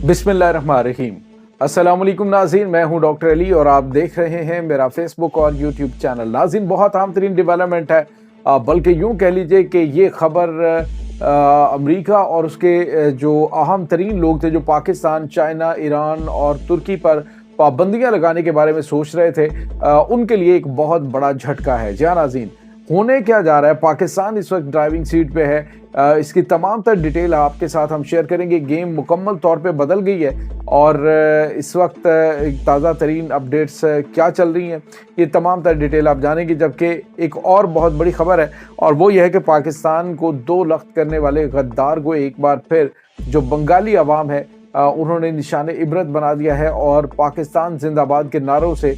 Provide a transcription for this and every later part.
बिस्मिल्लाहिर्रहमानिर्रहीम। अस्सलाम वालेकुम नाज़रीन, मैं हूं डॉक्टर अली और आप देख रहे हैं मेरा फेसबुक और यूट्यूब चैनल। नाज़रीन, बहुत अहम तरीन डेवलपमेंट है, बल्कि यूं कह लीजिए कि ये खबर अमेरिका और उसके जो अहम तरीन लोग थे जो पाकिस्तान, चाइना, ईरान और तुर्की पर पाबंदियां लगाने के बारे में सोच रहे थे, उनके लिए एक बहुत बड़ा झटका है। जी हाँ नाज़रीन, होने क्या जा रहा है, पाकिस्तान इस वक्त ड्राइविंग सीट पे है। इसकी तमाम तर डिटेल आपके साथ हम शेयर करेंगे। गेम मुकम्मल तौर पे बदल गई है और इस वक्त ताज़ा तरीन अपडेट्स क्या चल रही हैं, ये तमाम तर डिटेल आप जानेंगे। जबकि एक और बहुत बड़ी खबर है और वो ये है कि पाकिस्तान को दो लख्त करने वाले गद्दार को एक बार फिर जो बंगाली अवाम है उन्होंने निशाने इबरत बना दिया है और पाकिस्तान जिंदाबाद के नारों से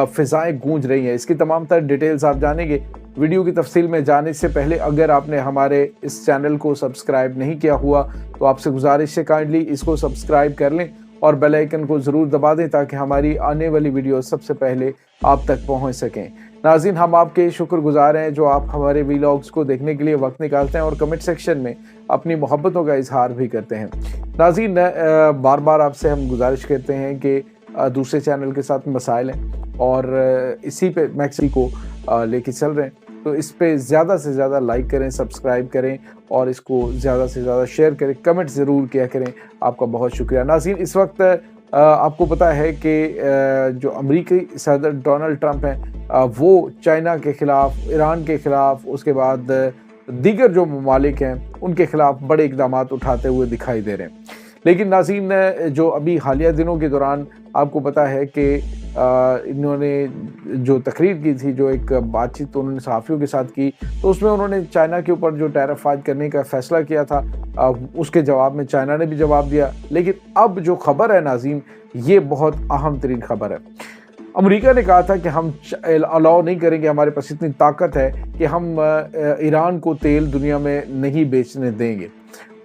फिजाएं गूंज रही हैं। इसकी तमाम तर डिटेल्स आप जानेंगे। वीडियो की तफसील में जाने से पहले अगर आपने हमारे इस चैनल को सब्सक्राइब नहीं किया हुआ तो आपसे गुजारिश है काइंडली इसको सब्सक्राइब कर लें और बेल आइकन को ज़रूर दबा दें ताकि हमारी आने वाली वीडियो सबसे पहले आप तक पहुंच सकें। नाज़रीन, हम आपके शुक्रगुजार हैं जो आप हमारे वीलॉग्स को देखने के लिए वक्त निकालते हैं और कमेंट सेक्शन में अपनी मोहब्बतों का इजहार भी करते हैं। नाज़रीन, बार बार आपसे हम गुजारिश करते हैं कि दूसरे चैनल के साथ मसाइल हैं और इसी पे मैक्सी को लेके चल रहे हैं, तो इस पे ज़्यादा से ज़्यादा लाइक करें, सब्सक्राइब करें और इसको ज़्यादा से ज़्यादा शेयर करें, कमेंट ज़रूर किया करें। आपका बहुत शुक्रिया। नाज़रीन, इस वक्त आपको पता है कि जो अमेरिकी सदर डोनाल्ड ट्रंप हैं वो चाइना के ख़िलाफ़, ईरान के ख़िलाफ़, उसके बाद दीगर जो ममालिक हैं उनके ख़िलाफ़ बड़े इक़दाम उठाते हुए दिखाई दे रहे हैं। लेकिन नाज़रीन, जो अभी हालिया दिनों के दौरान आपको पता है कि इन्होंने जो तकरीर की थी, जो एक बातचीत उन्होंने सहाफ़ियों के साथ की, तो उसमें उन्होंने चाइना के ऊपर जो टैरिफ आयद करने का फ़ैसला किया था, उसके जवाब में चाइना ने भी जवाब दिया। लेकिन अब जो ख़बर है नाज़रीन, ये बहुत अहम तरीन ख़बर है। अमेरिका ने कहा था कि हम अलाउ नहीं करेंगे, हमारे पास इतनी ताकत है कि हम ईरान को तेल दुनिया में नहीं बेचने देंगे।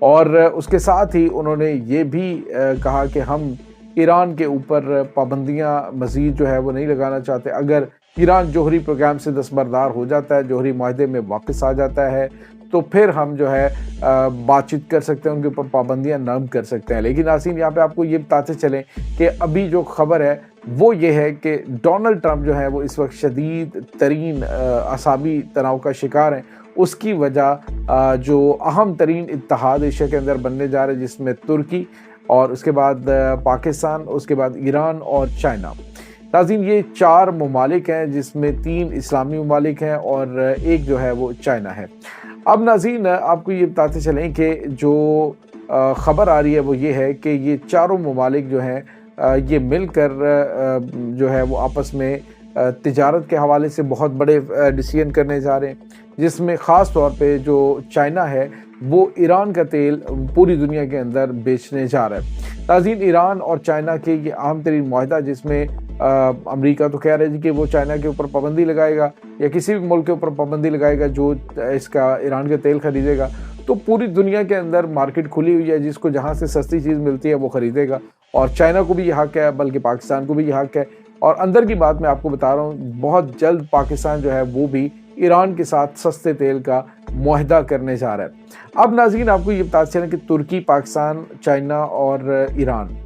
और उसके साथ ही उन्होंने ये भी कहा कि हम ईरान के ऊपर पाबंदियां मज़ीद जो है वो नहीं लगाना चाहते। अगर ईरान जोहरी प्रोग्राम से दस्तबरदार हो जाता है, जोहरी माहदे में वापस आ जाता है, तो फिर हम जो है बातचीत कर सकते हैं, उनके ऊपर पाबंदियां नरम कर सकते हैं। लेकिन नाज़रीन, यहाँ पे आपको ये बताते चलें कि अभी जो खबर है वो ये है कि डोनाल्ड ट्रंप जो है वो इस वक्त शदीद तरीन असाबी तनाव का शिकार हैं। उसकी वजह जो अहम तरीन इत्तेहाद एशिया के अंदर बनने जा रहे हैं, जिसमें तुर्की और उसके बाद पाकिस्तान, उसके बाद ईरान और चाइना। नाज़रीन, ये चार ममालिक हैं जिसमें तीन इस्लामी ममालिक हैं और एक जो है वो चाइना है। अब नाज़रीन, आपको ये बताते चलें कि जो ख़बर आ रही है वो ये है कि ये चारों ममालिक जो हैं ये मिलकर जो है वो आपस में तिजारत के हवाले से बहुत बड़े डिसीजन करने जा रहे हैं, जिसमें ख़ास तौर पे जो चाइना है वो ईरान का तेल पूरी दुनिया के अंदर बेचने जा रहा है। नाज़रीन, ईरान और चाइना के ये अहम तरीन मुआहदा, जिसमें अमेरिका तो कह रहे हैं कि वो चाइना के ऊपर पाबंदी लगाएगा या किसी भी मुल्क के ऊपर पाबंदी लगाएगा जो इसका ईरान का तेल ख़रीदेगा, तो पूरी दुनिया के अंदर मार्केट खुली हुई है, जिसको जहाँ से सस्ती चीज़ मिलती है वो ख़रीदेगा। और चाइना को भी ये हक़ है, बल्कि पाकिस्तान को भी ये हक़ है। और अंदर की बात मैं आपको बता रहा हूँ, बहुत जल्द पाकिस्तान जो है वो भी ईरान के साथ सस्ते तेल का मुआहदा करने जा रहा है। अब नाज़रीन, आपको ये बताते चलें कि तुर्की, पाकिस्तान, चाइना और ईरान,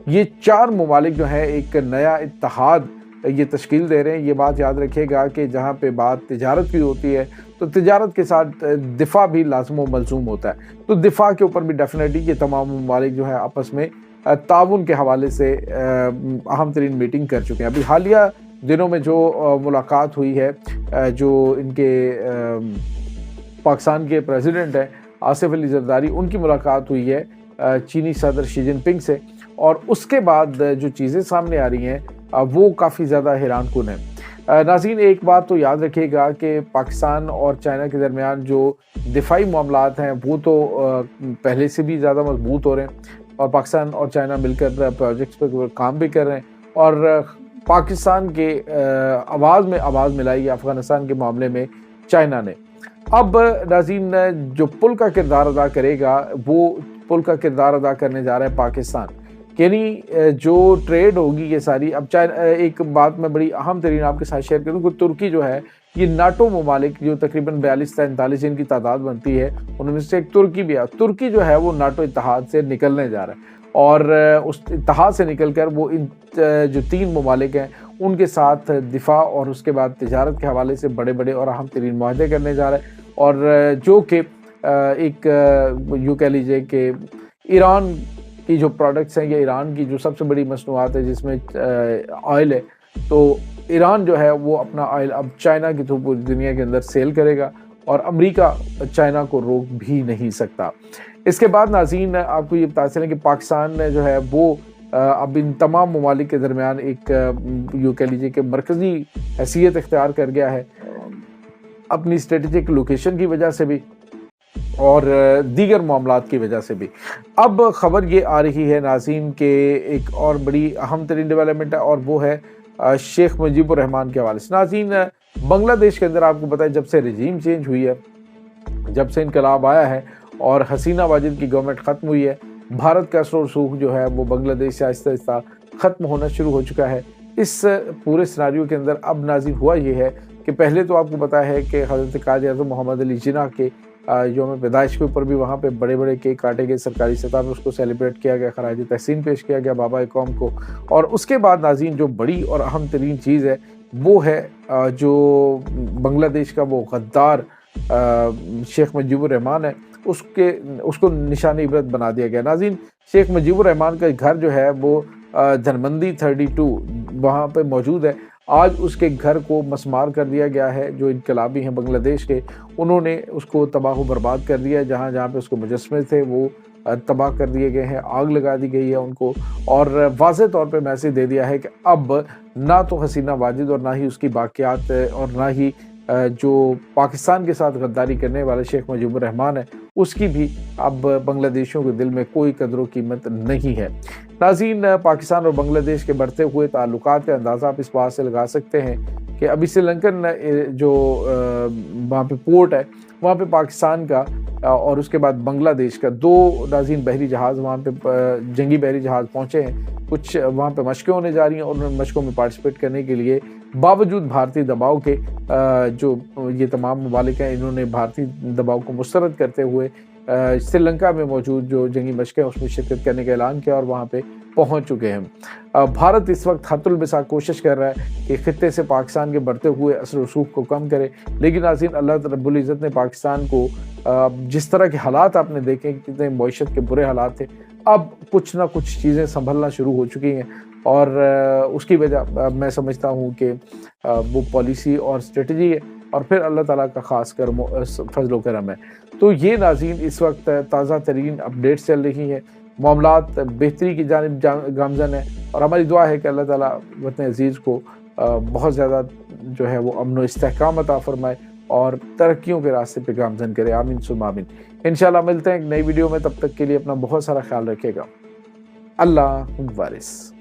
ये चार ममालिक जो हैं एक नया इत्तेहाद ये तश्कील दे रहे हैं। ये बात याद रखिएगा कि जहाँ पे बात तिजारत की होती है तो तिजारत के साथ दिफा भी लाज़िम व मलज़ूम होता है। तो दिफा के ऊपर भी डेफिनेटली ये तमाम ममालिक जो है आपस में ताउन के हवाले से अहम तरीन मीटिंग कर चुके हैं। अभी हालिया दिनों में जो मुलाकात हुई है, जो इनके पाकिस्तान के प्रेसिडेंट हैं आसिफ अली ज़रदारी, उनकी मुलाकात हुई है चीनी सदर शी जिनपिंग से, और उसके बाद जो चीज़ें सामने आ रही हैं वो काफ़ी ज़्यादा हैरानकुन है। नाज़रीन, एक बात तो याद रखिएगा कि पाकिस्तान और चाइना के दरमियान जो दिफाई मामलात हैं वो तो पहले से भी ज़्यादा मजबूत हो रहे हैं और पाकिस्तान और चाइना मिलकर प्रोजेक्ट्स पर काम भी कर रहे हैं। और पाकिस्तान के आवाज़ में आवाज़ मिलाई अफ़गानिस्तान के मामले में चाइना ने। अब नाज़रीन, जो पुल का किरदार अदा करेगा वो पुल का किरदार अदा करने जा रहा है पाकिस्तान। यानी जो ट्रेड होगी ये सारी, अब चाइना, एक बात मैं बड़ी अहम तरीन आपके साथ शेयर करूँ कि तुर्की जो है ये नाटो ममालिक जो तकरीबन 42 से 39 इनकी तादाद बनती है, उनमें से एक तुर्की भी है। तुर्की जो है वो नाटो इत्तेहाद से निकलने जा रहा है और उस इत्तेहाद से निकलकर वो इन जो 3 ममालिक हैं उनके साथ दिफा और उसके बाद तिजारत के हवाले से बड़े बड़े और अहम तरीन मुआहदे करने जा रहे हैं। और जो कि एक यूँ कह लीजिए कि ईरान की जो प्रोडक्ट्स हैं या ईरान की जो सबसे बड़ी मसनूआत है जिसमें ऑयल है, तो ईरान जो है वो अपना ऑयल अब चाइना की थ्रू पूरी दुनिया के अंदर सेल करेगा और अमेरिका चाइना को रोक भी नहीं सकता। इसके बाद नाज़रीन आपको ये बताते चलें कि पाकिस्तान ने जो है वो अब इन तमाम ममालिक के दरमियान एक यूँ कह लीजिए कि मरकज़ी हैसियत इख्तियार कर गया है अपनी स्ट्रेटेजिक लोकेशन की वजह से भी और दीगर मामलात की वजह से भी। अब ख़बर ये आ रही है नाज़रीन के एक और बड़ी अहम तरीन डेवलपमेंट है और वो है शेख मुजीबुर रहमान के हवाले से। नाज़रीन बांग्लादेश के अंदर आपको पता है जब से रजीम चेंज हुई है, जब से इनकलाब आया है और हसीना वाजिद की गवर्नमेंट ख़त्म हुई है, भारत का असर रसूख जो है वो बांग्लादेश से आहिस्ता आहिस्ता ख़त्म होना शुरू हो चुका है। इस पूरे सिनारियो के अंदर अब नाज़रीन हुआ ये है कि पहले तो आपको पता है कि हज़रत कायद आज़म मोहम्मद अली जिन्ना के यौम पैदाइश के ऊपर भी वहाँ पे बड़े बड़े केक काटे गए, सरकारी सतह पर उसको सेलिब्रेट किया गया, खराज तहसीन पेश किया गया बाबा कौम को। और उसके बाद नाज़रीन जो बड़ी और अहम तरीन चीज़ है वो है जो बांग्लादेश का वो गद्दार शेख मुजीबुर रहमान है उसको निशान इबरत बना दिया गया। नाज़रीन शेख मुजीबुर रहमान का घर जो है वो धनमंदी 32 वहाँ पे मौजूद है। आज उसके घर को मसमार कर दिया गया है। जो इनकलाबी हैं बांग्लादेश के उन्होंने उसको तबाह व बर्बाद कर दिया। जहाँ जहाँ पे उसको मुजस्मे थे वो तबाह कर दिए गए हैं, आग लगा दी गई है उनको और वाज़ेह तौर पे मैसेज दे दिया है कि अब ना तो हसीना वाजिद और ना ही उसकी बाक़ियात और ना ही जो पाकिस्तान के साथ गद्दारी करने वाले शेख मुजीबुर रहमान है उसकी भी अब बांग्लादेशियों के दिल में कोई कदर कीमत नहीं है। नाज़रीन पाकिस्तान और बांग्लादेश के बढ़ते हुए ताल्लुकात का अंदाज़ा आप इस बात से लगा सकते हैं कि अभी श्रीलंकन जो वहाँ पे पोर्ट है वहाँ पे पाकिस्तान का और उसके बाद बांग्लादेश का 2 नाज़रीन बहरी जहाज़ वहाँ पे जंगी बहरी जहाज़ पहुँचे हैं। कुछ वहाँ पे मशक़ें होने जा रही हैं और उन मशक़ों में पार्टिसिपेट करने के लिए बावजूद भारतीय दबाव के जो ये तमाम ममालिक हैं इन्होंने भारतीय दबाव को मुस्तरद करते हुए श्रीलंका में मौजूद जो जंगी मशक़ें उसमें शिरकत करने का ऐलान किया और वहाँ पे पहुँच चुके हैं। भारत इस वक्त हतुल बिसा कोशिश कर रहा है कि ख़ित्ते से पाकिस्तान के बढ़ते हुए असर रसूख को कम करे, लेकिन नाज़रीन अल्लाह रब्बुल इज़्ज़त ने पाकिस्तान को जिस तरह के हालात आपने देखे कितने मईशत के बुरे हालात थे, अब कुछ ना कुछ चीज़ें संभलना शुरू हो चुकी हैं और उसकी वजह मैं समझता हूँ कि वो पॉलिसी और स्ट्रेटजी है और फिर अल्लाह ताला का ख़ास कर फजल व करम है। तो ये नाज़रीन इस वक्त ताज़ा तरीन अपडेट्स चल रही हैं, मामलात बेहतरी की जानिब गामज़न है और हमारी दुआ है कि अल्लाह ताला वतन अज़ीज़ को बहुत ज़्यादा जो है वो अमन व इस्तेहकाम अता फरमाए और तरक्कियों के रास्ते पे गामज़न करे। आमीन सुम्मा आमीन। इंशाल्लाह मिलते हैं एक नई वीडियो में, तब तक के लिए अपना बहुत सारा ख्याल रखिएगा। अल्लाह वारिस।